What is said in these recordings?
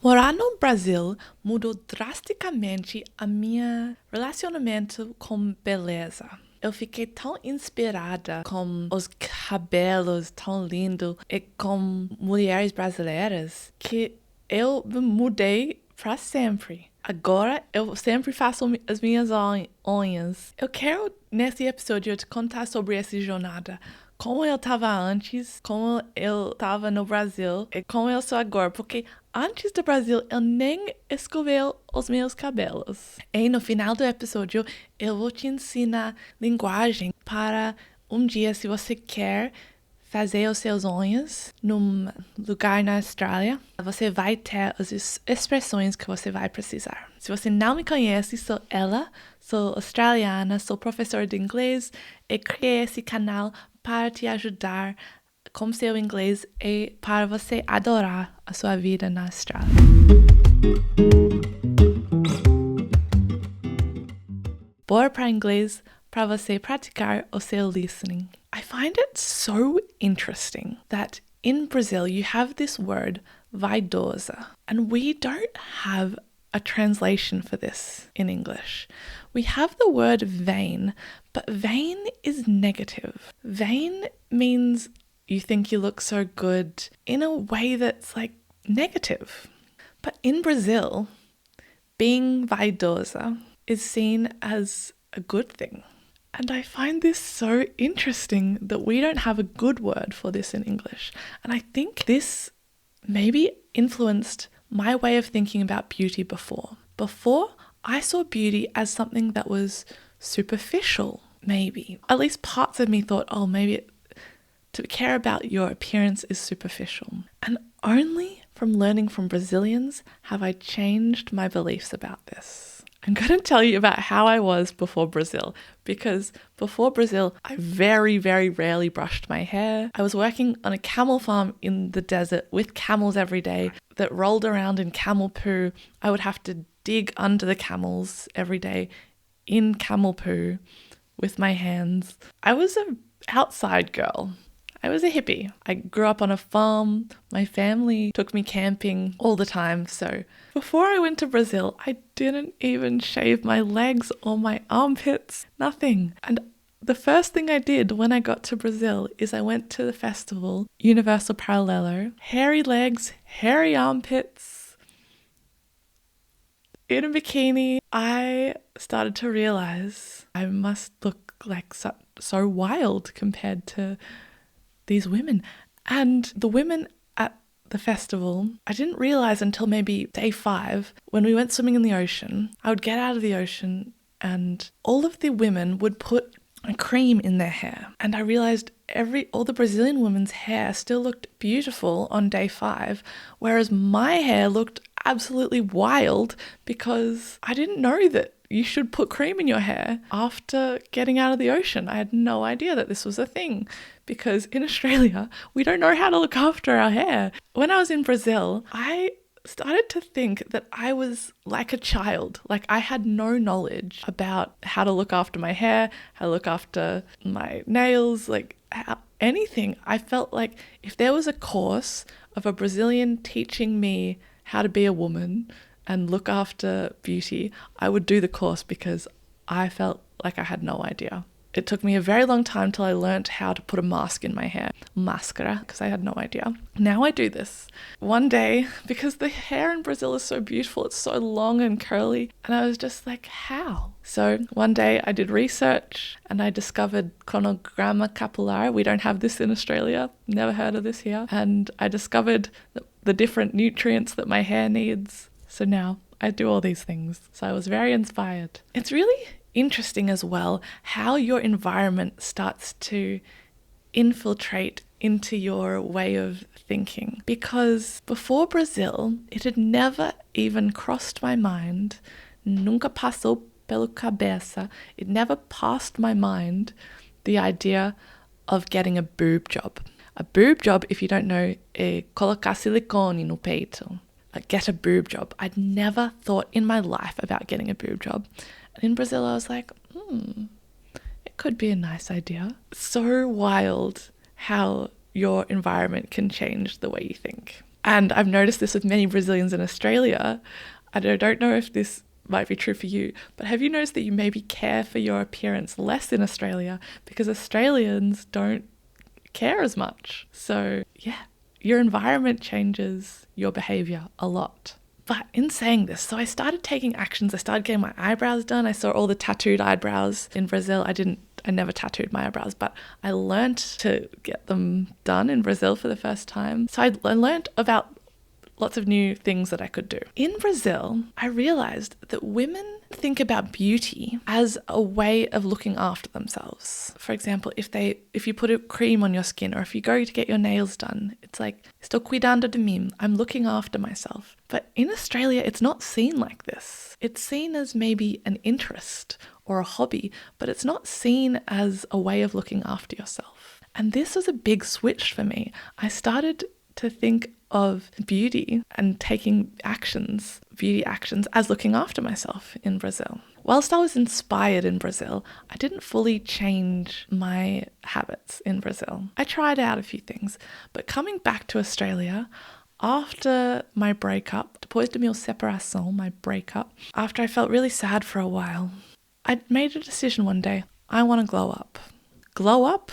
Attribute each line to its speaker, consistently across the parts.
Speaker 1: Morar no Brasil mudou drasticamente a minha relacionamento com beleza. Eu fiquei tão inspirada com os cabelos tão lindos e com mulheres brasileiras que eu me mudei para sempre. Agora eu sempre faço as minhas unhas. Eu quero, nesse episódio, te contar sobre essa jornada. Como eu estava antes, como eu estava no Brasil e como eu sou agora. Porque antes do Brasil, eu nem escovei os meus cabelos. E no final do episódio, eu vou te ensinar linguagem para um dia, se você quer fazer os seus unhas num lugar na Austrália, você vai ter as expressões que você vai precisar. Se você não me conhece, sou ela, sou australiana, sou professora de inglês e criei esse canal para te ajudar com seu inglês e para você adorar a sua vida na Austrália. Bora para inglês para você praticar o seu listening. I find it so interesting that in Brazil you have this word vaidosa, and we don't have a translation for this in English. We have the word vain, but vain is negative. Vain means you think you look so good in a way that's like negative. But in Brazil, being vaidosa is seen as a good thing. And I find this so interesting that we don't have a good word for this in English. And I think this maybe influenced my way of thinking about beauty before. Before, I saw beauty as something that was superficial, maybe. At least parts of me thought, oh, maybe to care about your appearance is superficial. And only from learning from Brazilians have I changed my beliefs about this. I'm going to tell you about how I was before Brazil, because before Brazil, I very, very rarely brushed my hair. I was working on a camel farm in the desert with camels every day that rolled around in camel poo. I would have to dig under the camels every day in camel poo with my hands. I was an outside girl. I was a hippie. I grew up on a farm. My family took me camping all the time. So before I went to Brazil, I didn't even shave my legs or my armpits, nothing. And the first thing I did when I got to Brazil is I went to the festival, Universal Paralelo, hairy legs, hairy armpits, in a bikini. I started to realize I must look like so wild compared to these women. And the women at the festival, I didn't realize until maybe day 5 when we went swimming in the ocean. I would get out of the ocean and all of the women would put a cream in their hair. And I realized all the Brazilian women's hair still looked beautiful on day 5, whereas my hair looked absolutely wild because I didn't know that you should put cream in your hair after getting out of the ocean. I had no idea that this was a thing because in Australia, we don't know how to look after our hair. When I was in Brazil, I started to think that I was like a child. Like I had no knowledge about how to look after my hair, how to look after my nails, like anything. I felt like if there was a course of a Brazilian teaching me how to be a woman and look after beauty, I would do the course because I felt like I had no idea. It took me a very long time till I learnt how to put a mask in my hair, máscara, because I had no idea. Now I do this. One day, because the hair in Brazil is so beautiful, it's so long and curly, and I was just like, how? So one day I did research and I discovered cronograma capilar. We don't have this in Australia, never heard of this here. And I discovered the different nutrients that my hair needs. So now I do all these things. So I was very inspired. It's really interesting as well how your environment starts to infiltrate into your way of thinking. Because before Brazil, it had never even crossed my mind, nunca passou pela cabeça, it never passed my mind the idea of getting a boob job. A boob job, if you don't know, é colocar silicone no peito. Get a boob job. I'd never thought in my life about getting a boob job. And in Brazil, I was like, it could be a nice idea. So wild how your environment can change the way you think. And I've noticed this with many Brazilians in Australia. I don't know if this might be true for you, but have you noticed that you maybe care for your appearance less in Australia because Australians don't care as much? So yeah, your environment changes your behavior a lot. But in saying this, so I started taking actions. I started getting my eyebrows done. I saw all the tattooed eyebrows in Brazil. I never tattooed my eyebrows, but I learned to get them done in Brazil for the first time. So I learned about lots of new things that I could do. In Brazil, I realized that women think about beauty as a way of looking after themselves. For example, if you put a cream on your skin, or if you go to get your nails done, it's like, estou cuidando de mim, I'm looking after myself. But in Australia, it's not seen like this. It's seen as maybe an interest or a hobby, but it's not seen as a way of looking after yourself. And this was a big switch for me. I started to think of beauty and taking beauty actions as looking after myself in Brazil. Whilst I was inspired in Brazil, I didn't fully change my habits in Brazil. I tried out a few things, but coming back to Australia, after my breakup, depois da minha separação, my breakup, after I felt really sad for a while, I made a decision one day, I want to glow up. Glow up,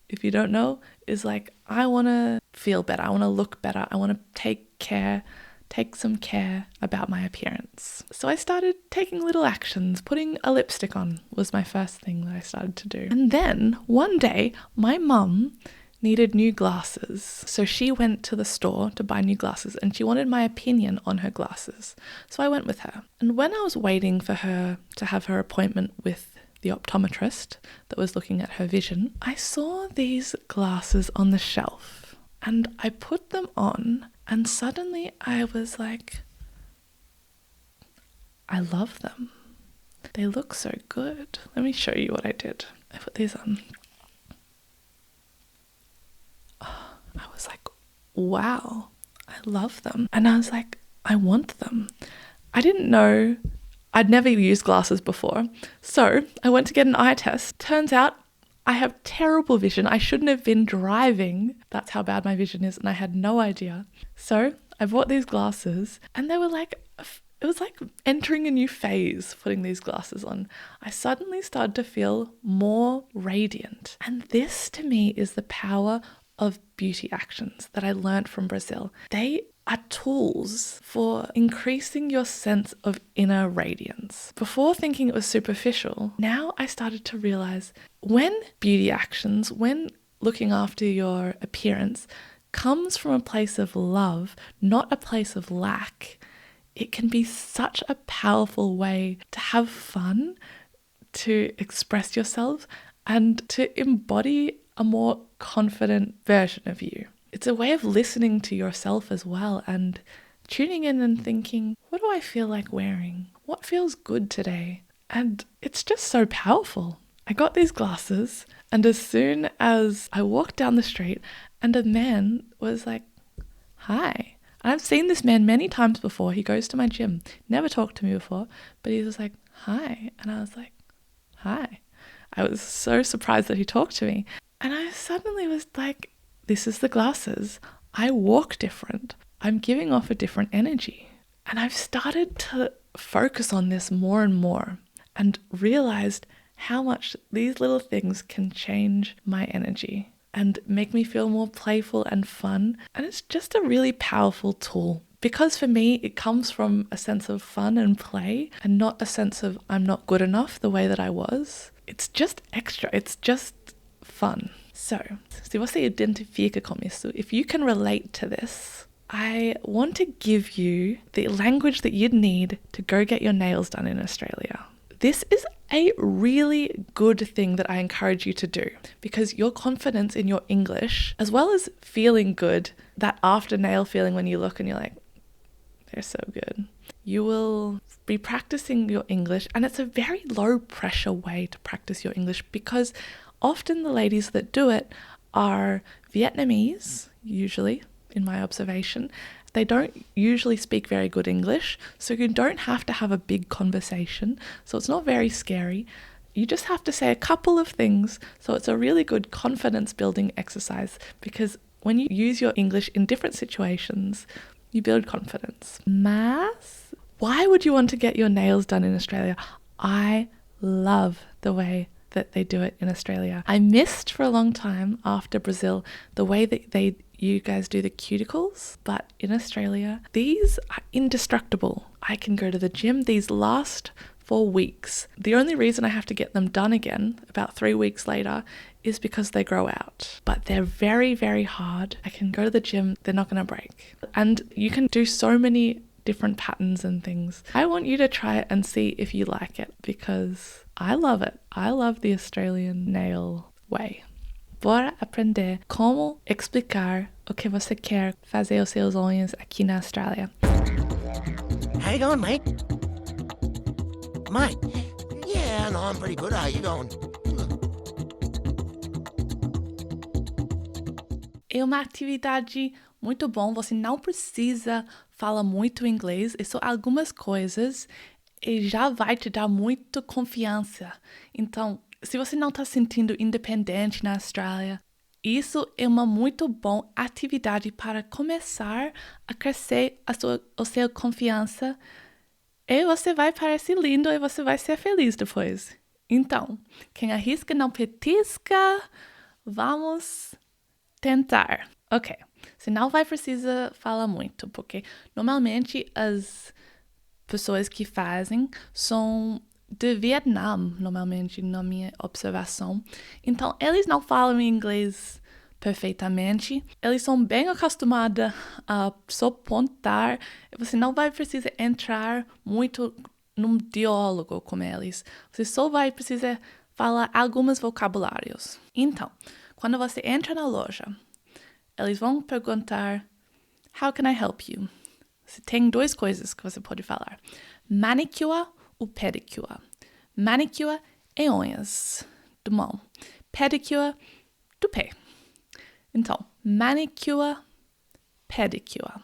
Speaker 1: if you don't know, is like, I want to feel better. I want to look better. I want to take some care about my appearance. So I started taking little actions. Putting a lipstick on was my first thing that I started to do. And then one day, my mum needed new glasses. So she went to the store to buy new glasses and she wanted my opinion on her glasses. So I went with her. And when I was waiting for her to have her appointment with the optometrist that was looking at her vision, I saw these glasses on the shelf and I put them on and suddenly I was like, I love them. They look so good. Let me show you what I did. I put these on. Oh, I was like, wow, I love them. And I was like, I want them. I didn't know, I'd never used glasses before. So I went to get an eye test. Turns out I have terrible vision. I shouldn't have been driving. That's how bad my vision is. And I had no idea. So I bought these glasses and they were like, it was like entering a new phase putting these glasses on. I suddenly started to feel more radiant. And this to me is the power of beauty actions that I learned from Brazil. They are tools for increasing your sense of inner radiance. Before thinking it was superficial, now I started to realize when beauty actions, when looking after your appearance comes from a place of love, not a place of lack, it can be such a powerful way to have fun, to express yourself, and to embody a more confident version of you. It's a way of listening to yourself as well and tuning in and thinking, what do I feel like wearing? What feels good today? And it's just so powerful. I got these glasses and as soon as I walked down the street and a man was like, hi. And I've seen this man many times before. He goes to my gym, never talked to me before, but he was like, hi. And I was like, hi. I was so surprised that he talked to me. And I suddenly was like, this is the glasses. I walk different. I'm giving off a different energy. And I've started to focus on this more and more and realized how much these little things can change my energy and make me feel more playful and fun. And it's just a really powerful tool because for me, it comes from a sense of fun and play and not a sense of I'm not good enough the way that I was. It's just extra. It's just fun. So, se você identifica com isso, if you can relate to this, I want to give you the language that you'd need to go get your nails done in Australia. This is a really good thing that I encourage you to do because your confidence in your English, as well as feeling good, that after nail feeling when you look and you're like, they're so good. You will be practicing your English and it's a very low pressure way to practice your English because often the ladies that do it are Vietnamese, usually, in my observation. They don't usually speak very good English, so you don't have to have a big conversation. So it's not very scary. You just have to say a couple of things. So it's a really good confidence building exercise because when you use your English in different situations, you build confidence. Mas, why would you want to get your nails done in Australia? I love the way that they do it in Australia. I missed for a long time after Brazil the way that you guys do the cuticles, but in Australia, these are indestructible. I can go to the gym. These last for weeks. The only reason I have to get them done again about 3 weeks later is because they grow out. But they're very, very hard. I can go to the gym. They're not going to break. And you can do so many different patterns and things. I want you to try it and see if you like it, because I love it. I love the Australian nail way. Bora aprender como explicar o que você quer fazer os seus unhas aqui na Austrália.
Speaker 2: How you going, mate? Mate? Yeah, no, I'm pretty good. How you going?
Speaker 1: É uma atividade muito bom. Você não precisa falar muito inglês. É só algumas coisas e já vai te dar muita confiança. Então, se você não está se sentindo independente na Austrália, isso é uma muito boa atividade para começar a crescer a sua confiança. E você vai parecer lindo e você vai ser feliz depois. Então, quem arrisca não petisca. Vamos tentar. Ok, você não vai precisar falar muito, porque normalmente as pessoas que fazem são de Vietnã, normalmente, na minha observação. Então, eles não falam inglês perfeitamente. Eles são bem acostumados a só pontar. Você não vai precisar entrar muito num diálogo com eles. Você só vai precisar falar alguns vocabulários. Então, quando você entra na loja, eles vão perguntar: How can I help you? Você tem 2 coisas que você pode falar: manicure ou pedicure. Manicure é unhas de mão. Pedicure do pé. Então, manicure, pedicure.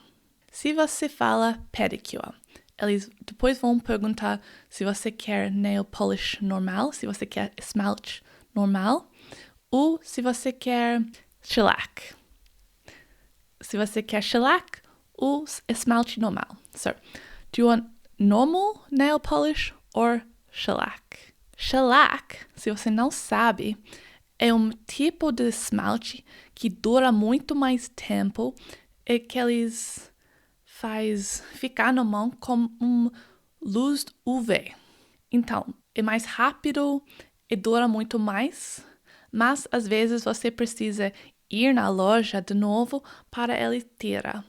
Speaker 1: Se você fala pedicure, eles depois vão perguntar se você quer nail polish normal, se você quer esmalte normal, ou se você quer shellac. Se você quer shellac ou esmalte normal. So, do you want normal nail polish or shellac? Shellac, se você não sabe, é um tipo de esmalte que dura muito mais tempo e que eles faz ficar na mão com luz UV. Então, é mais rápido e dura muito mais, mas às vezes você precisa ir na loja de novo para ele tirar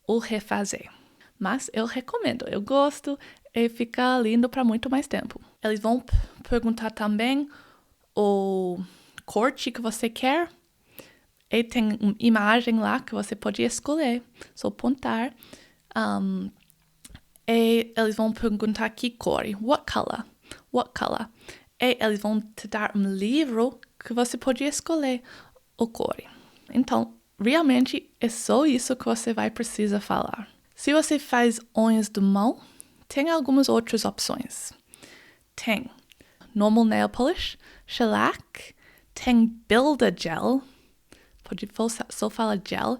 Speaker 1: ou refazer. Mas eu recomendo, eu gosto e fica lindo para muito mais tempo. Eles vão perguntar também o corte que você quer. E tem uma imagem lá que você pode escolher, só apontar. E eles vão perguntar que cor, what color. E eles vão te dar um livro que você pode escolher o cor. Então, realmente é só isso que você vai precisar falar. Se você faz unhas de mão, tem algumas outras opções. Tem normal nail polish, shellac, tem builder gel, pode só falar gel.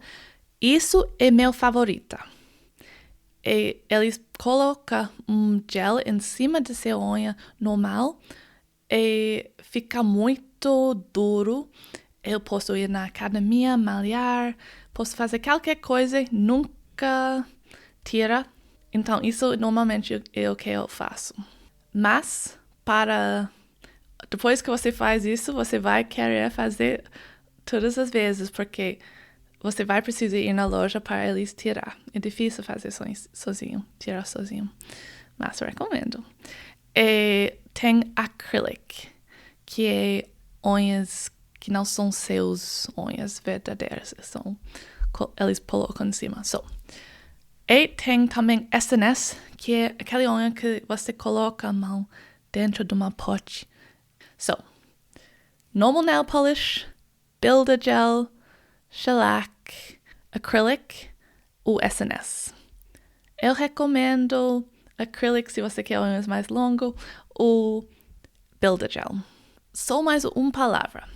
Speaker 1: Isso é meu favorito. E eles colocam um gel em cima de sua unha normal e fica muito duro. Eu posso ir na academia, malhar, posso fazer qualquer coisa, nunca tira. Então, isso normalmente é o que eu faço. Mas, depois que você faz isso, você vai querer fazer todas as vezes, porque você vai precisar ir na loja para eles tirar. É difícil fazer sozinho, tirar sozinho. Mas eu recomendo. E tem acrylic, que é unhas que não são seus unhas verdadeiras. Eles colocam em cima. E tem também SNS, que é aquela unha que você coloca a mão dentro de uma pote. Normal nail polish, builder gel, shellac, acrylic ou SNS. Eu recomendo acrylic se você quer unhas mais longas ou builder gel. Só mais uma palavra.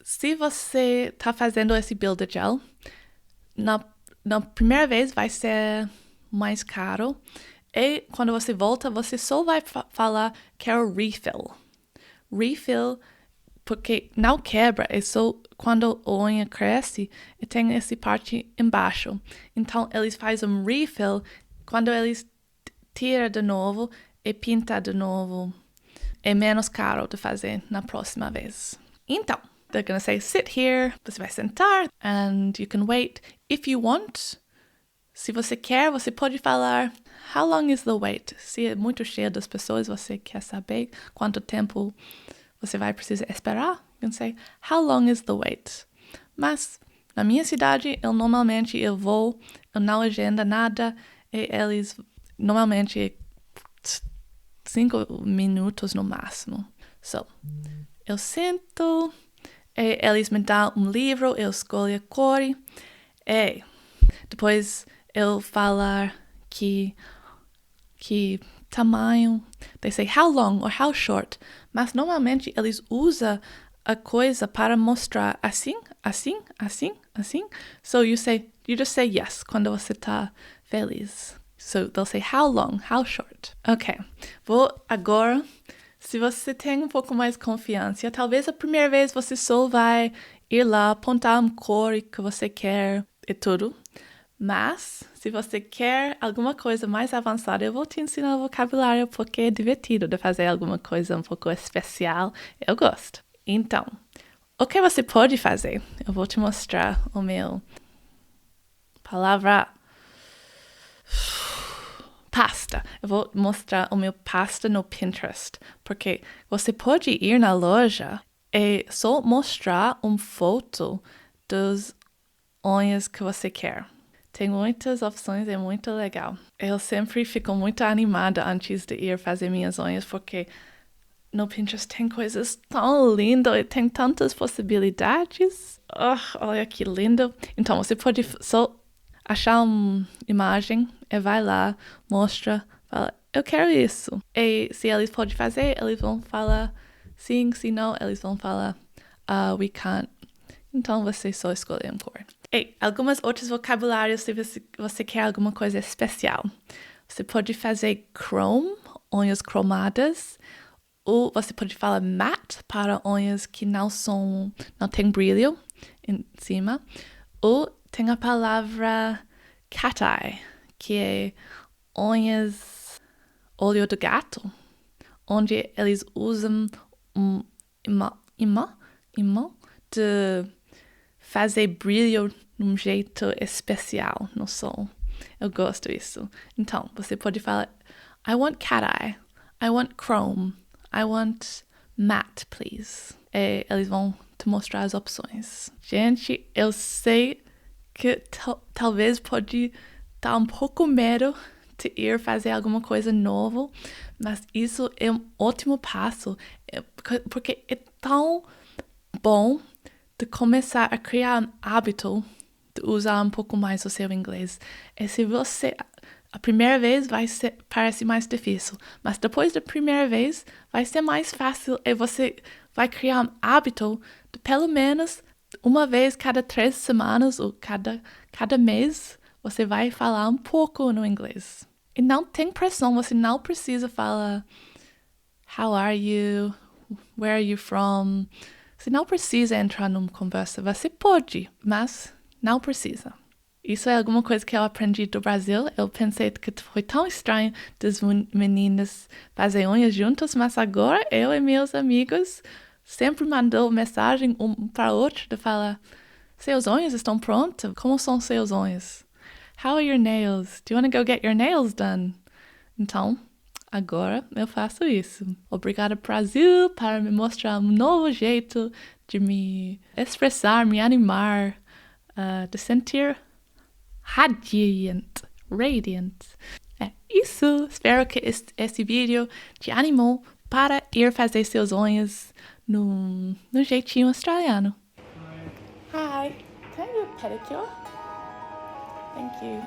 Speaker 1: se você tá fazendo esse build gel, na primeira vez vai ser mais caro. E quando você volta, você só vai falar quero refill. Refill, porque não quebra, é só quando a unha cresce e tem essa parte embaixo. Então, eles fazem um refill quando eles tiram de novo e pintam de novo. É menos caro de fazer na próxima vez. Então, they're gonna say, sit here, você vai sentar, and you can wait. If you want, se você quer, você pode falar, how long is the wait? Se é muito cheio das pessoas, você quer saber quanto tempo você vai precisar esperar, you can say, how long is the wait? Mas, na minha cidade, eu não agenda nada, e eles, normalmente, 5 minutos no máximo. So, eu sento, e eles me dão um livro, eu escolho a cor, e depois eu falar que tamanho, they say how long or how short, mas normalmente eles usam a coisa para mostrar assim. So you just say yes quando você tá feliz. So they'll say how long, how short. Ok, vou agora, se você tem um pouco mais confiança, talvez a primeira vez você só vai ir lá, apontar uma cor que você quer e tudo. Mas, se você quer alguma coisa mais avançada, eu vou te ensinar o vocabulário porque é divertido de fazer alguma coisa um pouco especial. Eu gosto. Então, o que você pode fazer? Eu vou te mostrar o meu palavra pasta. Eu vou mostrar o meu pasta no Pinterest, porque você pode ir na loja e só mostrar uma foto das unhas que você quer. Tem muitas opções, é muito legal. Eu sempre fico muito animada antes de ir fazer minhas unhas, porque no Pinterest tem coisas tão lindas e tem tantas possibilidades. Oh, olha que lindo. Então, você pode só achar uma imagem e vai lá, mostra, fala, eu quero isso. E se eles podem fazer, eles vão falar sim, se não, eles vão falar we can't. Então, você só escolhe uma cor. E algumas outros vocabulários se você quer alguma coisa especial. Você pode fazer chrome, unhas cromadas, ou você pode falar matte para unhas que não tem brilho em cima, ou tem a palavra cat eye, que é unhas olho de gato, onde eles usam imã de fazer brilho num jeito especial no sol. Eu gosto disso. Então, você pode falar, I want cat eye, I want chrome, I want matte, please. E eles vão te mostrar as opções. Gente, eu sei que talvez pode dar um pouco medo de ir fazer alguma coisa nova, mas isso é um ótimo passo, porque é tão bom de começar a criar um hábito de usar um pouco mais o seu inglês. E se você, a primeira vez parece mais difícil, mas depois da primeira vez vai ser mais fácil e você vai criar um hábito de pelo menos uma vez cada 3 semanas ou cada mês você vai falar um pouco no inglês. E não tem pressão, você não precisa falar how are you, where are you from. Você não precisa entrar numa conversa, você pode, mas não precisa. Isso é alguma coisa que eu aprendi do Brasil. Eu pensei que foi tão estranho das meninas fazerem unhas juntas, mas agora eu e meus amigos sempre mandou mensagem um para o outro de falar, seus unhas estão prontas? Como são seus unhas? How are your nails? Do you want to go get your nails done? Então, agora eu faço isso. Obrigada, Brasil, para me mostrar um novo jeito de me expressar, me animar, de sentir radiant. É isso. Espero que esse vídeo te animou para ir fazer seus unhas no jeitinho australiano. Hi, can I do a pedicure? Thank you.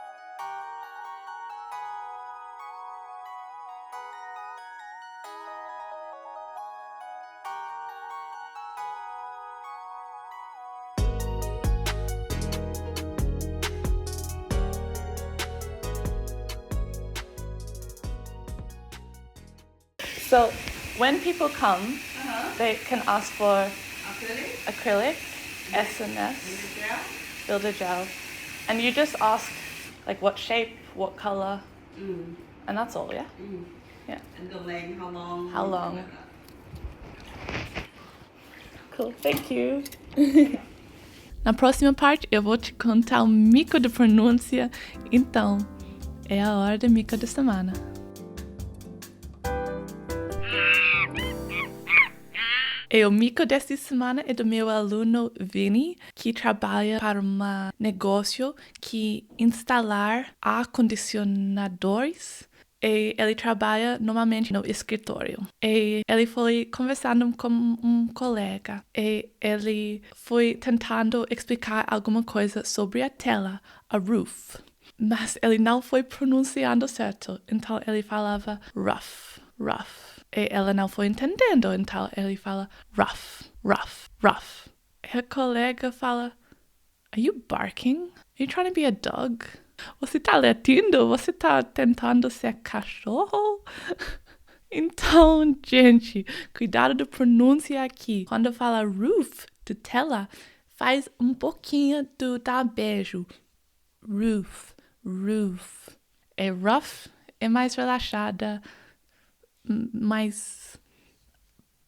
Speaker 1: So when people come, they can ask for acrylic, SNS, builder gel, and you just ask like what shape, what color, and that's all, yeah? Yeah.
Speaker 3: And the length, how long?
Speaker 1: How long? Cool, thank you. Na próxima parte eu vou te contar o mico de pronúncia, então é a hora do mico da semana. E o mico desta semana é do meu aluno Vini, que trabalha para um negócio que instalar ar-condicionadores. E ele trabalha normalmente no escritório. E ele foi conversando com um colega. E ele foi tentando explicar alguma coisa sobre a tela, a roof. Mas ele não foi pronunciando certo. Então ele falava rough. E ela não foi entendendo. Então ele fala rough. E a colega fala, are you barking? Are you trying to be a dog? Você tá latindo? Você tá tentando ser cachorro? Então, gente, cuidado da pronúncia aqui. Quando fala roof, de tela, faz um pouquinho do da beijo. Roof. É rough, é mais relaxada, mais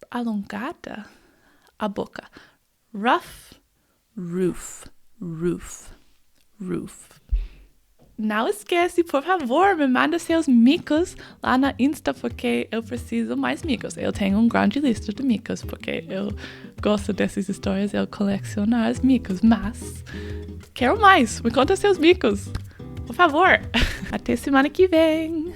Speaker 1: alongada a boca. Rough, roof. Não esquece, por favor, me manda seus micos lá na Insta, porque eu preciso mais micos. Eu tenho uma grande lista de micos, porque eu gosto dessas histórias, eu coleciono os micos, mas quero mais, me conta seus micos, por favor. Até semana que vem.